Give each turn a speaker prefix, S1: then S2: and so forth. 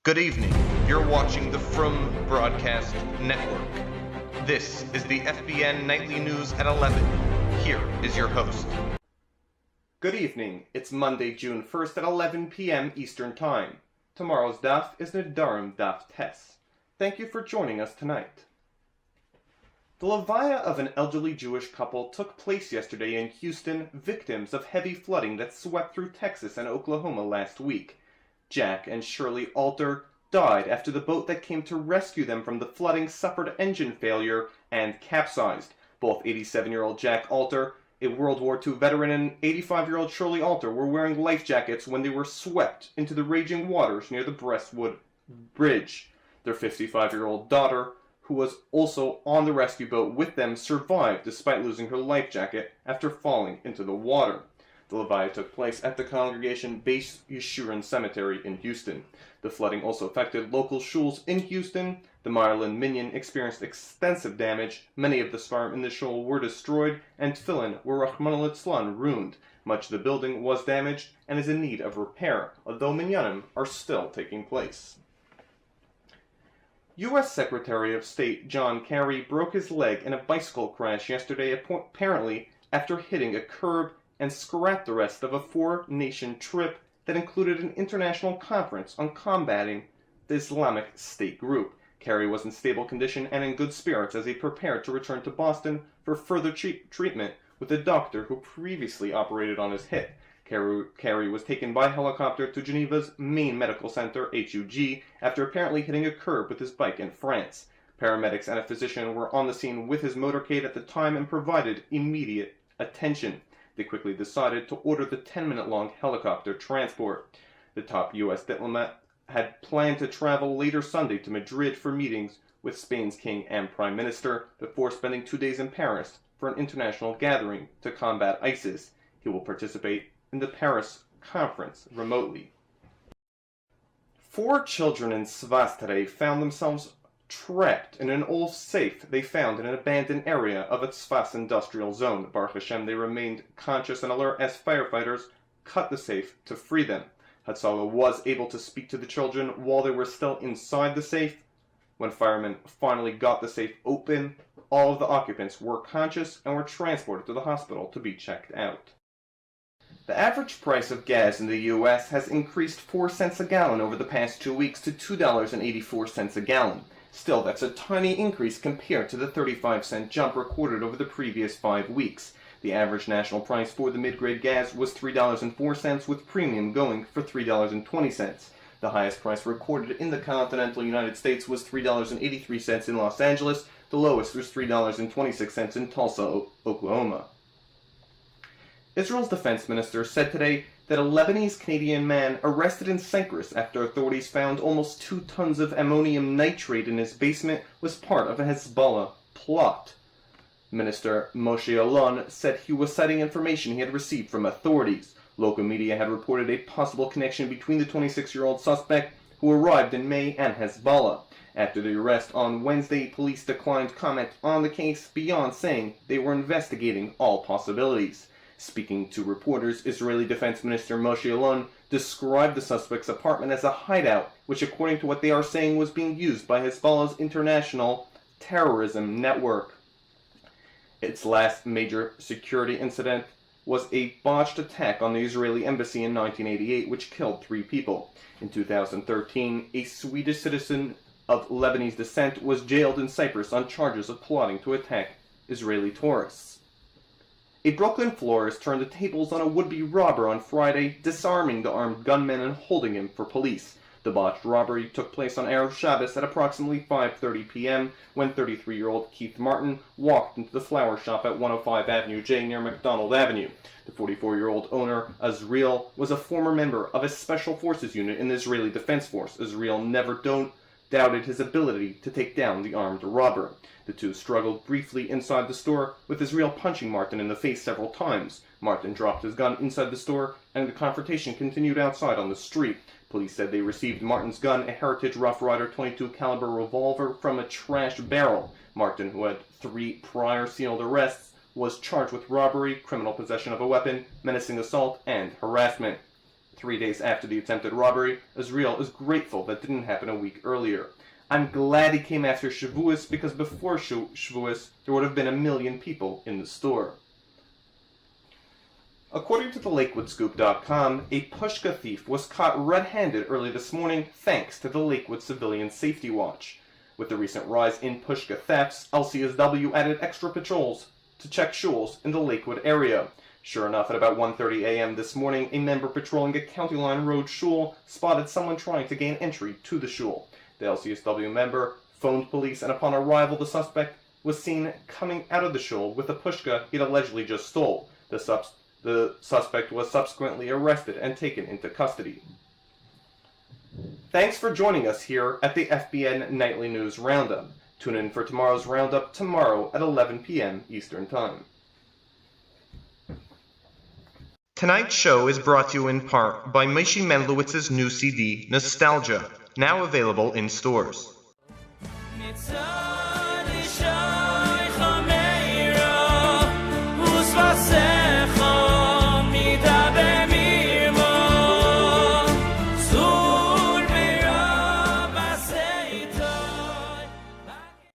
S1: Good evening. You're watching the Frum Broadcast Network. This is the FBN Nightly News at 11. Here is your host. Good evening. It's Monday, June 1st at 11 p.m. Eastern Time. Tomorrow's daf is Nedarim Daf Tes. Thank you for joining us tonight. The levaya of an elderly Jewish couple took place yesterday in Houston, victims of heavy flooding that swept through Texas and Oklahoma last week. Jack and Shirley Alter died after the boat that came to rescue them from the flooding suffered engine failure and capsized. Both 87-year-old Jack Alter, a World War II veteran, and 85-year-old Shirley Alter were wearing life jackets when they were swept into the raging waters near the Brestwood Bridge. Their 55-year-old daughter, who was also on the rescue boat with them, survived despite losing her life jacket after falling into the water. The levaya took place at the Congregation Beis Yeshurun Cemetery in Houston. The flooding also affected local shuls in Houston. The Maryland Minyan experienced extensive damage. Many of the svarim in the shul were destroyed, and tefillin were Rachmana litzlan ruined. Much of the building was damaged and is in need of repair, although minyanim are still taking place. U.S. Secretary of State John Kerry broke his leg in a bicycle crash yesterday, apparently after hitting a curb, and scrapped the rest of a four-nation trip that included an international conference on combating the Islamic State group. Kerry was in stable condition and in good spirits as he prepared to return to Boston for further treatment with a doctor who previously operated on his hip. Kerry was taken by helicopter to Geneva's main medical center, HUG, after apparently hitting a curb with his bike in France. Paramedics and a physician were on the scene with his motorcade at the time and provided immediate attention. They quickly decided to order the 10-minute-long helicopter transport. The top U.S. diplomat had planned to travel later Sunday to Madrid for meetings with Spain's king and prime minister before spending 2 days in Paris for an international gathering to combat ISIS. He will participate in the Paris conference remotely. 4 children in Svastere found themselves trapped in an old safe they found in an abandoned area of a Tzfas industrial zone. Baruch Hashem, they remained conscious and alert as firefighters cut the safe to free them. Hatzalah was able to speak to the children while they were still inside the safe. When firemen finally got the safe open, all of the occupants were conscious and were transported to the hospital to be checked out. The average price of gas in the U.S. has increased 4 cents a gallon over the past 2 weeks to $2.84 a gallon. Still, that's a tiny increase compared to the 35-cent jump recorded over the previous 5 weeks. The average national price for the mid-grade gas was $3.04, with premium going for $3.20. The highest price recorded in the continental United States was $3.83 in Los Angeles. The lowest was $3.26 in Tulsa, Oklahoma. Israel's defense minister said today that a Lebanese-Canadian man arrested in Cyprus after authorities found almost 2 tons of ammonium nitrate in his basement was part of a Hezbollah plot. Minister Moshe Alon said he was citing information he had received from authorities. Local media had reported a possible connection between the 26-year-old suspect who arrived in May and Hezbollah. After the arrest on Wednesday, police declined comment on the case beyond saying they were investigating all possibilities. Speaking to reporters, Israeli Defense Minister Moshe Alon described the suspect's apartment as a hideout, which according to what they are saying was being used by Hezbollah's international terrorism network. Its last major security incident was a botched attack on the Israeli embassy in 1988, which killed 3 people. In 2013, a Swedish citizen of Lebanese descent was jailed in Cyprus on charges of plotting to attack Israeli tourists. A Brooklyn florist turned the tables on a would-be robber on Friday, disarming the armed gunman and holding him for police. The botched robbery took place on Erev Shabbos at approximately 5:30 p.m. when 33-year-old Keith Martin walked into the flower shop at 105 Avenue J near McDonald Avenue. The 44-year-old owner, Azriel, was a former member of a Special Forces unit in the Israeli Defense Force. Azriel never doubted his ability to take down the armed robber. The two struggled briefly inside the store, with Israel punching Martin in the face several times. Martin dropped his gun inside the store, and the confrontation continued outside on the street. Police said they received Martin's gun, a Heritage Rough Rider .22 caliber revolver, from a trash barrel. Martin, who had 3 prior sealed arrests, was charged with robbery, criminal possession of a weapon, menacing assault, and harassment. 3 days after the attempted robbery, Israel is grateful that didn't happen a week earlier. I'm glad he came after Shavuos because before Shavuos, there would have been 1 million people in the store. According to the LakewoodScoop.com, a Pushka thief was caught red-handed early this morning thanks to the Lakewood Civilian Safety Watch. With the recent rise in Pushka thefts, LCSW added extra patrols to check shuls in the Lakewood area. Sure enough, at about 1:30 a.m. this morning, a member patrolling a County Line Road shul spotted someone trying to gain entry to the shul. The LCSW member phoned police, and upon arrival, the suspect was seen coming out of the shul with a pushka he'd allegedly just stole. The suspect was subsequently arrested and taken into custody. Thanks for joining us here at the FBN Nightly News Roundup. Tune in for tomorrow's Roundup tomorrow at 11 p.m. Eastern Time. Tonight's show is brought to you in part by Maishi Menlowitz's new CD, Nostalgia, now available in stores.